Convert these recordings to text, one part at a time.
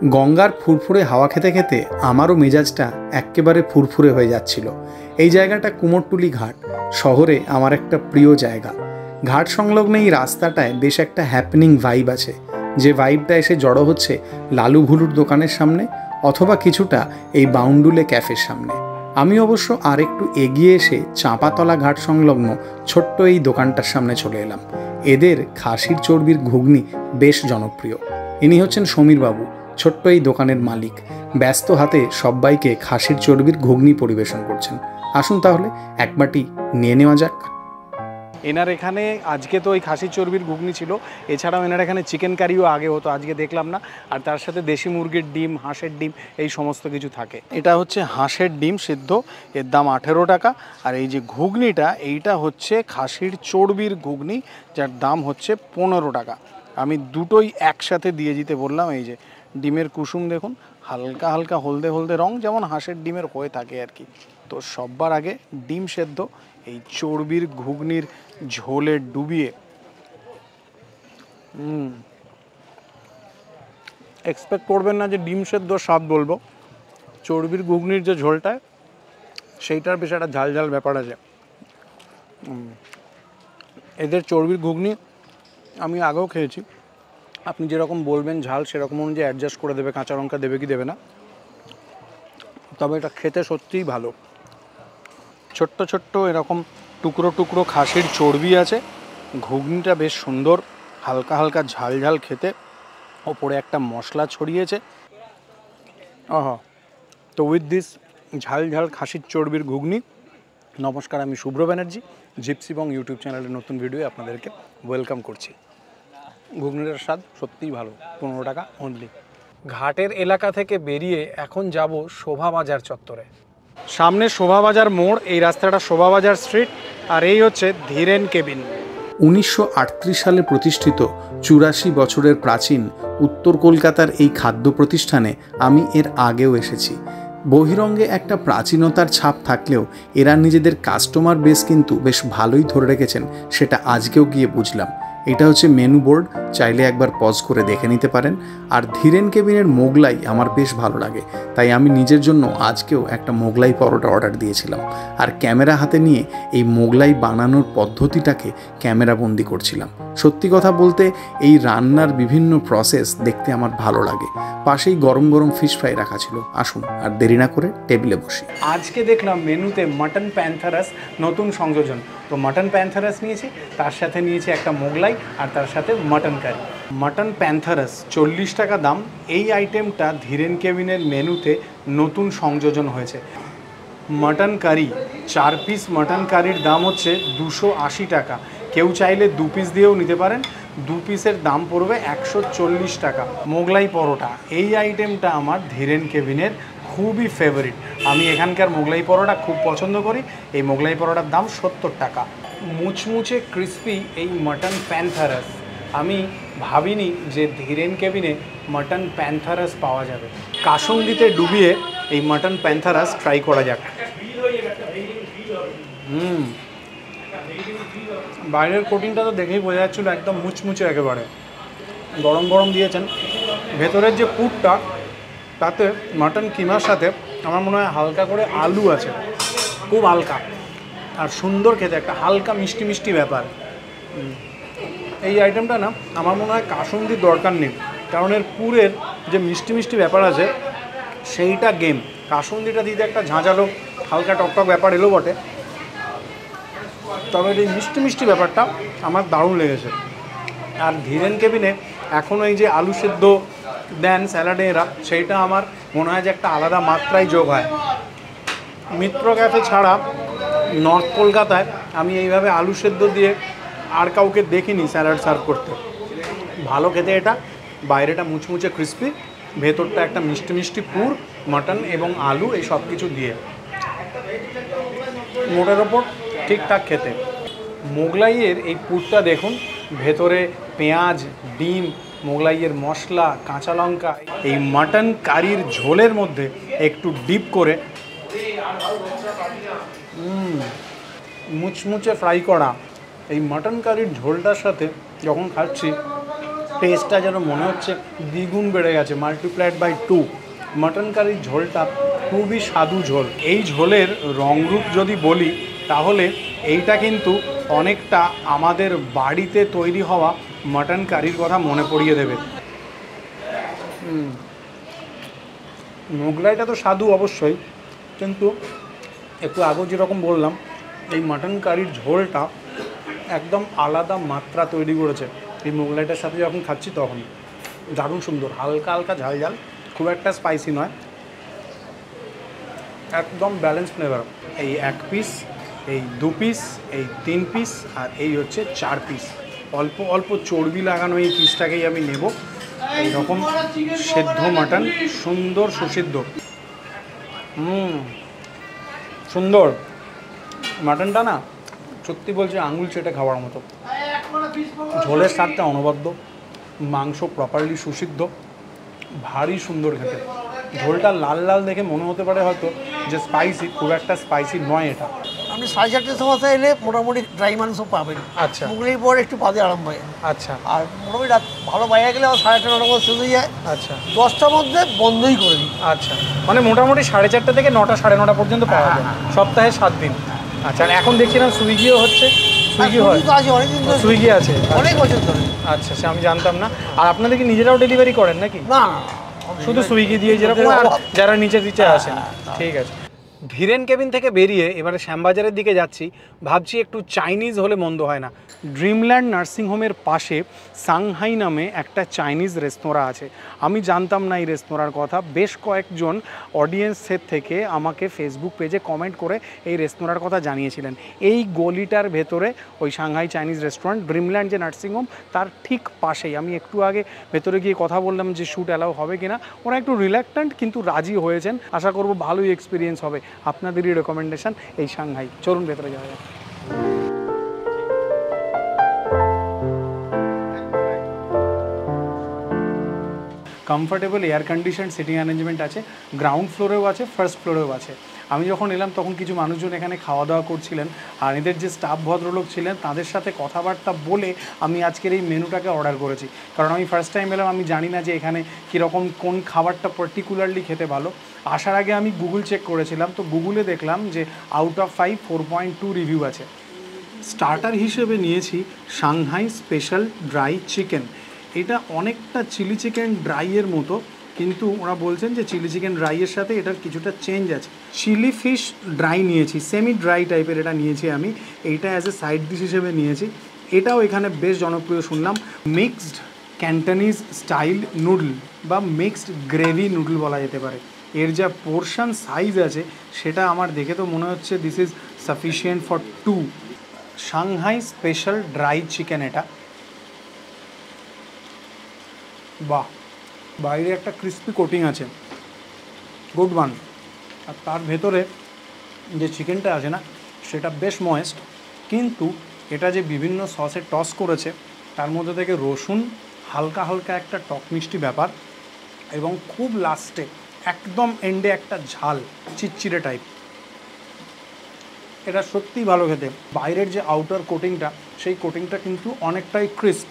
গঙ্গার ফুরফুরে হাওয়া খেতে খেতে আমারও মেজাজটা এক্কেবারে ফুরফুরে হয়ে যাচ্ছিল। এই জায়গাটা কুমোরটুলি ঘাট, শহরে আমার একটা প্রিয় জায়গা। ঘাট সংলগ্ন এই রাস্তাটায় বেশ একটা হ্যাপেনিং ভাইব আছে, যে ভাইবটা এসে জড়ো হচ্ছে লালু ভুলুর দোকানের সামনে অথবা কিছুটা এই বাউন্ডুলে ক্যাফের সামনে। আমি অবশ্য আর একটু এগিয়ে এসে চাঁপাতলা ঘাট সংলগ্ন ছোট্ট এই দোকানটার সামনে চলে এলাম। এদের খাসির চর্বির ঘুগনি বেশ জনপ্রিয়। ইনি হচ্ছেন সমীরবাবু, ছোট্ট এই দোকানের মালিক। ব্যস্ত হাতে সব্বাইকে খাসির চর্বির ঘুগনি পরিবেশন করছেন। আসুন তাহলে এক বাটি নিয়ে নেওয়া যাক। এনার এখানে আজকে তো ওই খাসির চর্বির ঘুগনি ছিল, এছাড়াও এনার এখানে চিকেন কারিও আগে হতো, আজকে দেখলাম না। আর তার সাথে দেশি মুরগির ডিম, হাঁসের ডিম, এই সমস্ত কিছু থাকে। এটা হচ্ছে হাঁসের ডিম সিদ্ধ, এর দাম 18 টাকা। আর এই যে ঘুগনিটা, এইটা হচ্ছে খাসির চর্বির ঘুগনি, যার দাম হচ্ছে 15 টাকা। আমি দুটোই একসাথে দিয়ে দিতে বললাম। এই যে ডিমের কুসুম দেখুন, হালকা হালকা হলদে হলদে রং, যেমন হাঁসের ডিমের হয়ে থাকে আর কি। তো সববার আগে ডিম সেদ্ধ এই চর্বির ঘুগনির ঝোলে ডুবিয়ে এক্সপেক্ট করবেন না যে ডিম সেদ্ধ স্বাদ বলবো। চর্বির ঘুগনির যে ঝোলটা, সেইটার বেশ একটা ঝাল ঝাল ব্যাপার আছে। এদের চর্বির ঘুগনি আমি আগেও খেয়েছি। আপনি যেরকম বলবেন ঝাল, সেরকম অনুযায়ী অ্যাডজাস্ট করে দেবে, কাঁচা লঙ্কা দেবে কি দেবে না। তবে এটা খেতে সত্যিই ভালো। ছোট্ট ছোট্ট এরকম টুকরো টুকরো খাসির চর্বি আছে, ঘুগনিটা বেশ সুন্দর, হালকা হালকা ঝাল ঝাল খেতে, ওপরে একটা মশলা ছড়িয়েছে। তো উইথ দিস ঝাল ঝাল খাসির চর্বির ঘুগনি, নমস্কার, আমি শুভ্র ব্যানার্জি, জিপসি এবং ইউটিউব চ্যানেলের নতুন ভিডিও আপনাদেরকে ওয়েলকাম করছি। ঘুগনিটার স্বাদ সত্যিই ভালো, 15 টাকা অনলি। ঘাটের এলাকা থেকে বেরিয়ে এখন যাব শোভাবাজার চত্বরে। সামনে শোভাবাজার মোড়, এই রাস্তাটা শোভাবাজার স্ট্রিট, আর এই হচ্ছে ধীরেন কেবিন। 1938 সালে প্রতিষ্ঠিত 84 বছরের প্রাচীন উত্তর কলকাতার এই খাদ্য প্রতিষ্ঠানে আমি এর আগেও এসেছি। বহিরঙ্গে একটা প্রাচীনতার ছাপ থাকলেও এরা নিজেদের কাস্টমার বেস কিন্তু বেশ ভালোই ধরে রেখেছেন, সেটা আজকেও গিয়ে বুঝলাম। এটা হচ্ছে মেনু বোর্ড, চাইলে একবার পজ করে দেখে নিতে পারেন। আর ধীরেন কেবিনের মোগলাই আমার বেশ ভালো লাগে, তাই আমি নিজের জন্য আজকেও একটা মোগলাই পরোটা অর্ডার দিয়েছিলাম। আর ক্যামেরা হাতে নিয়ে এই মোগলাই বানানোর পদ্ধতিটাকে ক্যামেরাবন্দি করছিলাম। সত্যি কথা বলতে এই রান্নার বিভিন্ন প্রসেস দেখতে আমার ভালো লাগে। পাশেই গরম গরম ফিশ ফ্রাই রাখা ছিল। আসুন আর দেরি না করে টেবিলে বসি। আজকে দেখলাম মেনুতে মাটন প্যান্থারাস নতুন সংযোজন, তো মাটন প্যান্থারাস নিয়েছি, তার সাথে নিয়েছি একটা মোগলাই, আর তার সাথে মাটন কারি। মাটন প্যান্থারাস 40 টাকা দাম। এই আইটেমটা ধীরেন কেবিনের মেনুতে নতুন সংযোজন হয়েছে। মাটন কারি 4 পিস, মাটন কারির দাম হচ্ছে 280 টাকা। কেউ চাইলে 2 পিস দিয়েও নিতে পারেন, 2 পিসের দাম পড়বে 140 টাকা। মোগলাই পরোটা, এই আইটেমটা আমার ধীরেন কেবিনের খুবই ফেভারিট। আমি এখানকার মোগলাই পরোটা খুব পছন্দ করি। এই মোগলাই পরোটার দাম 70 টাকা। মুচমুচে ক্রিস্পি এই মাটন প্যান্থারাস, আমি ভাবিনি যে ধীরেন কেবিনে মাটন প্যান্থারাস পাওয়া যাবে। কাসুন্দিতে ডুবিয়ে এই মাটন প্যান্থারাস ট্রাই করা যাক। বাইরের কোটিংটা তো দেখেই বোঝা যাচ্ছিল একদম মুচমুচে, একেবারে গরম গরম দিয়েছেন। ভেতরের যে পুরটা, তাতে মাটন কিমার সাথে আমার মনে হয় হালকা করে আলু আছে, খুব হালকা আর সুন্দর খেতে, একটা হালকা মিষ্টি মিষ্টি ব্যাপার। এই আইটেমটা না আমার মনে হয় কাসুন্দির দরকার নেই, কারণ এর পুরের যে মিষ্টি মিষ্টি ব্যাপার আছে সেইটা গেম। কাসুন্দিটা দিতে একটা ঝাঁঝালো হালকা টকটক ব্যাপার এলো বটে, তবে এই মিষ্টি মিষ্টি ব্যাপারটা আমার দারুণ লেগেছে। আর ধীরেন কেবিনে এখন এই যে আলু সেদ্ধ দেন স্যালাডে এরা, সেইটা আমার মনে হয় যে একটা আলাদা মাত্রায় যোগ হয়। মিত্র ক্যাফে ছাড়া নর্থ কলকাতায় আমি এইভাবে আলু সেদ্ধ দিয়ে আর কাউকে দেখিনি স্যালাড সার্ভ করতে। ভালো খেতে এটা, বাইরেটা মুচমুচে ক্রিস্পি, ভেতরটা একটা মিষ্টি মিষ্টি পুর, মাটন এবং আলু এই সব কিছু দিয়ে, মোটের ওপর ঠিকঠাক খেতে। মোগলাইয়ের এই পুরটা দেখুন, ভেতরে পেঁয়াজ, ডিম, মোগলাইয়ের মশলা, কাঁচা লঙ্কা, এই মাটন কারির ঝোলের মধ্যে একটু ডিপ করে মুচমুচে ফ্রাই করা এই মাটন কারির ঝোলটার সাথে যখন খাচ্ছি, টেস্টটা যেন মনে হচ্ছে দ্বিগুণ বেড়ে গেছে, মাল্টিপ্লাইড বাই 2। মাটন কারির ঝোলটা খুবই স্বাদু ঝোল। এই ঝোলের রংরূপ যদি বলি তাহলে এইটা কিন্তু অনেকটা আমাদের বাড়িতে তৈরি হওয়া মাটন কারির কথা মনে পড়িয়ে দেবে। মোগলাইটা তো স্বাদু অবশ্যই, কিন্তু একটু আগেও যেরকম বললাম এই মাটন কারির ঝোলটা একদম আলাদা মাত্রা তৈরি করেছে এই মোগলাইটার সাথে যখন খাচ্ছি তখন। দারুণ সুন্দর, হালকা হালকা ঝাল ঝাল, খুব একটা স্পাইসি নয়, একদম ব্যালেন্স ফ্লেভার। এই 1 পিস, এই 2 পিস, এই 3 পিস, আর এই হচ্ছে 4 পিস। অল্প অল্প চর্বি লাগানো এই পিসটাকেই আমি নেব। এইরকম সেদ্ধ মাটন, সুন্দর সুসিদ্ধ, সুন্দর মাটনটা না, সত্যি বলছি আঙুল চেটে খাওয়ার মতো। ঝোলের স্বাদটা অনবদ্য, মাংস প্রপারলি সুসিদ্ধ, ভারী সুন্দর খেতে। ঝোলটা লাল লাল দেখে মনে হতে পারে হয়তো যে স্পাইসি, খুব একটা স্পাইসি নয় এটা। আপনি 4:30 সময় এলে মোটামুটি ড্রাই মাংস পাবেন। আচ্ছা, মুগলির পর একটু বাদে আরাম হয়। আচ্ছা, আর মোটামুটি রাত ভালো বাইরে গেলে আমার 8:30 9টার মধ্যে শেষ হয়ে যায়। আচ্ছা, 10টার মধ্যে বন্ধই করে দিই। আচ্ছা, মানে মোটামুটি 4:30 থেকে 9টা 9:30 পর্যন্ত পাওয়া যায়, সপ্তাহে 7 দিন। আচ্ছা, আর এখন দেখছিলাম সুইগিও হচ্ছে। সুইগি হয় তো আছে অনেকদিন ধরে, সুইগি আছে অনেক বছর ধরে। আচ্ছা, সে আমি জানতাম না। আর আপনাদের কি নিজেরাও ডেলিভারি করেন নাকি? না, শুধু সুইগি দিয়ে যেরকম, আর যারা নিচে নিচে আসেন। ঠিক আছে। ধীরেন কেবিন থেকে বেরিয়ে এবারে শ্যামবাজারের দিকে যাচ্ছি। ভাবছি একটু চাইনিজ হলে মন্দ হয় না। ড্রিমল্যান্ড নার্সিংহোমের পাশে সাংহাই নামে একটা চাইনিজ রেস্তোরাঁ আছে। আমি জানতাম না এই রেস্তোরাঁর কথা। বেশ কয়েকজন অডিয়েন্সের থেকে আমাকে ফেসবুক পেজে কমেন্ট করে এই রেস্তোরাঁর কথা জানিয়েছিলেন। এই গলিটার ভেতরে ওই সাংহাই চাইনিজ রেস্টুরেন্ট, ড্রিমল্যান্ড যে নার্সিংহোম তার ঠিক পাশেই। আমি একটু আগে ভেতরে গিয়ে কথা বললাম যে শ্যুট অ্যালাউ হবে কিনা। ওরা একটু রিল্যাক্টেন্ট কিন্তু রাজি হয়েছেন। আশা করব ভালোই এক্সপিরিয়েন্স হবে। আপনাদেরই রেকমেন্ডেশন এই সাংহাই। চলুন ভেতরে যাওয়া যাক। Comfortable air condition seating arrangement আছে, গ্রাউন্ড ফ্লোরেও আছে, ফার্স্ট ফ্লোরেও আছে। আমি যখন এলাম তখন কিছু মানুষজন এখানে খাওয়া দাওয়া করছিলেন, আর এদের যে স্টাফ ভদ্রলোক ছিলেন তাদের সাথে কথাবার্তা বলে আমি আজকের এই মেনুটাকে অর্ডার করেছি। কারণ আমি ফার্স্ট টাইম এলাম, আমি জানি না যে এখানে কীরকম কোন খাবারটা পার্টিকুলারলি খেতে ভালো। আসার আগে আমি গুগল চেক করেছিলাম, তো গুগলে দেখলাম যে আউট অফ 5 4.2 রিভিউ আছে। স্টার্টার হিসেবে নিয়েছি সাংহাই স্পেশাল ড্রাই চিকেন। এটা অনেকটা চিলি চিকেন ড্রাইয়ের মতো, কিন্তু ওরা বলছেন যে চিলি চিকেন ড্রাইয়ের সাথে এটার কিছুটা চেঞ্জ আছে। চিলি ফিশ ড্রাই নিয়েছি, সেমি ড্রাই টাইপের এটা নিয়েছি আমি। এইটা অ্যাজ এ সাইড ডিশ হিসেবে নিয়েছি। এটাও এখানে বেশ জনপ্রিয় শুনলাম। মিক্সড ক্যান্টনিজ স্টাইল নুডল বা মিক্সড গ্রেভি নুডল বলা যেতে পারে। এর যা পোর্শন সাইজ আছে সেটা আমার দেখে তো মনে হচ্ছে this is sufficient for 2। Shanghai special dry chicken এটা। বাহ, বাইরে একটা ক্রিস্পি কোটিং আছে, গুড ওয়ান। আর তার ভেতরে যে চিকেনটা আছে না সেটা বেশ ময়েস্ট, কিন্তু এটা যে বিভিন্ন সসে টস করেছে তার মধ্যে থেকে রসুন, হালকা হালকা একটা টক মিষ্টি ব্যাপার, এবং খুব লাস্টে একদম এন্ডে একটা ঝাল চিটচিটে টাইপ। এটা সত্যিই ভালো খেতে। বাইরের যে আউটার কোটিংটা সেই কোটিংটা কিন্তু অনেকটাই ক্রিস্প,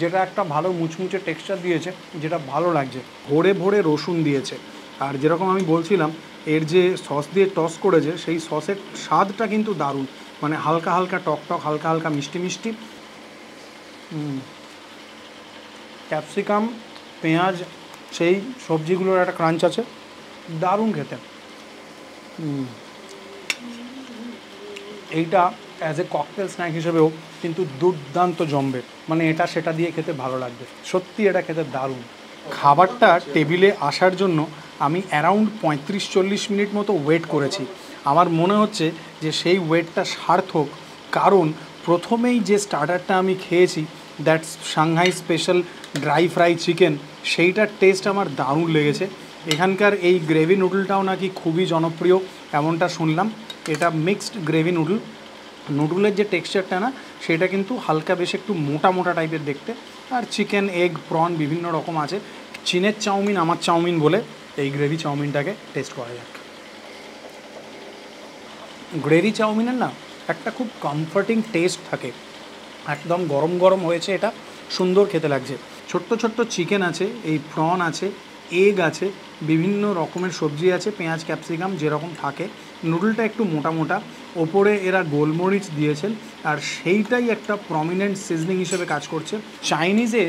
যেটা একটা ভালো মুচমুচে টেক্সচার দিয়েছে, যেটা ভালো লাগছে। ভরে ভরে রসুন দিয়েছে। আর যেরকম আমি বলছিলাম এর যে সস দিয়ে টস করেছে সেই সসের স্বাদটা কিন্তু দারুণ, মানে হালকা হালকা টক টক, হালকা হালকা মিষ্টি মিষ্টি। ক্যাপসিকাম, পেঁয়াজ, সেই সবজিগুলোর একটা ক্রাঞ্চ আছে, দারুণ খেতে। এইটা অ্যাজ এ ককটেল স্ন্যাক হিসেবেও কিন্তু দুর্দান্ত জমবে, মানে এটা সেটা দিয়ে খেতে ভালো লাগবে। সত্যি এটা খেতে দারুণ। খাবারটা টেবিলে আসার জন্য আমি অ্যারাউন্ড 35-40 মিনিট মতো ওয়েট করেছি। আমার মনে হচ্ছে যে সেই ওয়েটটা সার্থক, কারণ প্রথমেই যে স্টার্টারটা আমি খেয়েছি that's Shanghai special dry fry chicken, সেইটার টেস্ট আমার দারুণ লেগেছে। এখানকার এই গ্রেভি নুডলটাও নাকি খুবই জনপ্রিয় এমনটা শুনলাম। এটা মিক্সড গ্রেভি নুডল। নুডলের যে টেক্সচারটা না সেটা কিন্তু হালকা বেশ একটু মোটা মোটা টাইপের দেখতে। আর চিকেন, এগ, প্রন বিভিন্ন রকম আছে। চীনের চাউমিন আমার চাউমিন বলে এই গ্রেভি চাউমিনটাকে টেস্ট করা যাক। গ্রেভি চাউমিনের না একটা খুব কমফর্টিং টেস্ট থাকে, একদম গরম গরম হয়েছে, এটা সুন্দর খেতে লাগছে। ছোট্ট ছোট্ট চিকেন আছে, এই প্রন আছে, এগ আছে, বিভিন্ন রকমের সবজি আছে, পেঁয়াজ ক্যাপসিকাম যেরকম থাকে। নুডলটা একটু মোটা মোটা, ওপরে এরা গোলমরিচ দিয়েছেন, আর সেইটাই একটা প্রমিনেন্ট সিজনিং হিসেবে কাজ করছে। চাইনিজে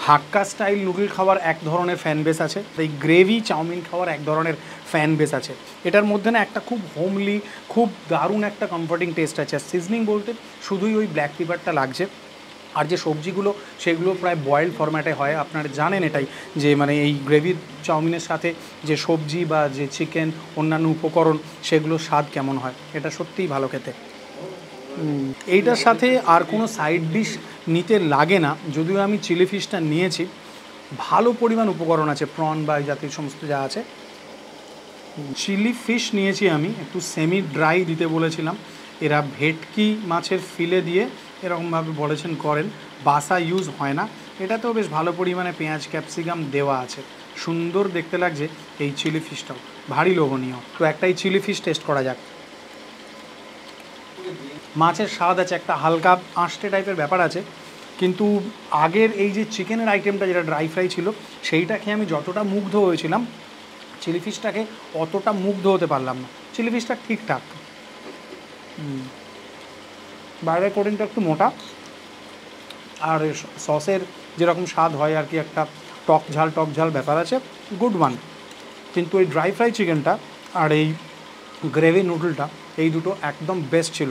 হাক্কা স্টাইল নুডল খাওয়ার এক ধরনের ফ্যান বেস আছে, এই গ্রেভি চাউমিন খাওয়ার এক ধরনের ফ্যান বেস আছে। এটার মধ্যে না একটা খুব হোমলি, খুব দারুণ একটা কমফর্টিং টেস্ট আছে। আর সিজনিং বলতে শুধুই ওই ব্ল্যাক পেপারটা লাগছে, আর যে সবজিগুলো সেগুলো প্রায় বয়েলড ফরম্যাটে হয়। আপনারা জানেন এটাই, যে মানে এই গ্রেভির চাউমিনের সাথে যে সবজি বা যে চিকেন অন্যান্য উপকরণ সেগুলোর স্বাদ কেমন হয়, এটা সত্যিই ভালো খেতে। এইটার সাথে আর কোনো সাইড ডিশ নিতে লাগে না, যদিও আমি চিলি ফিশটা নিয়েছি। ভালো পরিমাণ উপকরণ আছে, প্রন বা এই জাতীয় সমস্ত যা আছে। চিলি ফিশ নিয়েছি আমি, একটু সেমি ড্রাই দিতে বলেছিলাম। এরা ভেটকি মাছের ফিলে দিয়ে এরকমভাবে বলেছেন করেন, বাসা ইউজ হয় না। এটাতেও বেশ ভালো পরিমাণে পেঁয়াজ ক্যাপসিকাম দেওয়া আছে, সুন্দর দেখতে লাগছে এই চিলি ফিশটাও, ভারী লোভনীয়। তো একটাই চিলি ফিশ টেস্ট করা যাক। মাছের স্বাদ আছে, একটা হালকা আঁশটে টাইপের ব্যাপার আছে, কিন্তু আগের এই যে চিকেনের আইটেমটা যেটা ড্রাই ফ্রাই ছিল সেইটা খেয়ে আমি যতটা মুগ্ধ হয়েছিলাম, চিলি ফিশটাকে অতটা মুগ্ধ হতে পারলাম না। চিলি ফিশটা ঠিকঠাক, বাইরের কোটিংটা একটু মোটা, আর সসের যেরকম স্বাদ হয় আর কি, একটা টক ঝাল ব্যাপার আছে, গুড ওয়ান। কিন্তু এই ড্রাই ফ্রাই চিকেনটা আর এই গ্রেভি নুডলটা, এই দুটো একদম বেস্ট ছিল।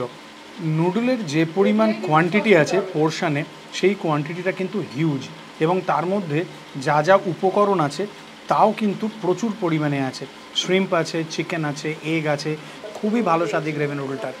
নুডলের যে পরিমাণ কোয়ান্টিটি আছে পোর্শানে, সেই কোয়ান্টিটিটা কিন্তু হিউজ, এবং তার মধ্যে যা যা উপকরণ আছে তাও কিন্তু প্রচুর পরিমাণে আছে। শ্রিম্প আছে, চিকেন আছে, এগ আছে, খুবই ভালো স্বাদী গ্রেভি নুডলটার,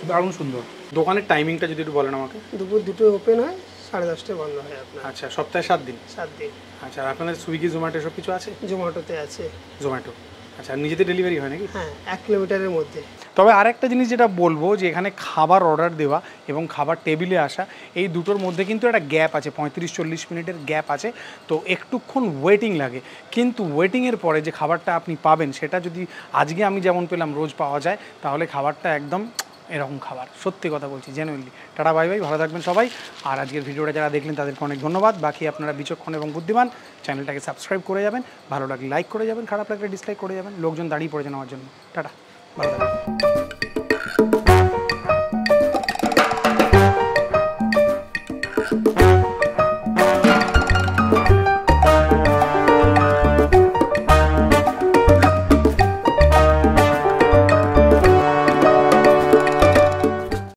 দারুণ সুন্দর। দোকানের টাইমিংটা যদি একটু বলেন আমাকে। দুপুর 2টোয় ওপেন হয়, 10:30টায় বন্ধ হয় আপনার। আচ্ছা, সপ্তাহে 7 দিন? 7 দিন। আচ্ছা, আর আপনাদের সুইগি জোম্যাটো সব কিছু আছে? জোম্যাটোতে আছে। জোম্যাটো, আচ্ছা। আর নিজেদের ডেলিভারি হয় নাকি? হ্যাঁ, 1 কিলোমিটারের মধ্যে। তবে আরেকটা জিনিস যেটা বলবো, যে এখানে খাবার অর্ডার দেওয়া এবং খাবার টেবিলে আসা, এই দুটোর মধ্যে কিন্তু একটা গ্যাপ আছে, 35-40 মিনিটের গ্যাপ আছে। তো একটুক্ষণ ওয়েটিং লাগে, কিন্তু ওয়েটিংয়ের পরে যে খাবারটা আপনি পাবেন, সেটা যদি আজকে আমি যেমন পেলাম রোজ পাওয়া যায়, তাহলে খাবারটা একদম এরকম খাবার, সত্যি কথা বলছি, জেনুইনলি। টাটা, বাই বাই, ভালো থাকবেন সবাই। আর আজকের ভিডিওটা যারা দেখলেন তাদেরকে অনেক ধন্যবাদ। বাকি আপনারা বিচক্ষণ এবং বুদ্ধিমান, চ্যানেলটাকে সাবস্ক্রাইব করে যাবেন, ভালো লাগলে লাইক করে যাবেন, খারাপ লাগলে ডিসলাইক করে যাবেন, লোকজন দাঁড়িয়ে পড়ে যান আমার জন্য। টাটা, ভালো থাকবেন।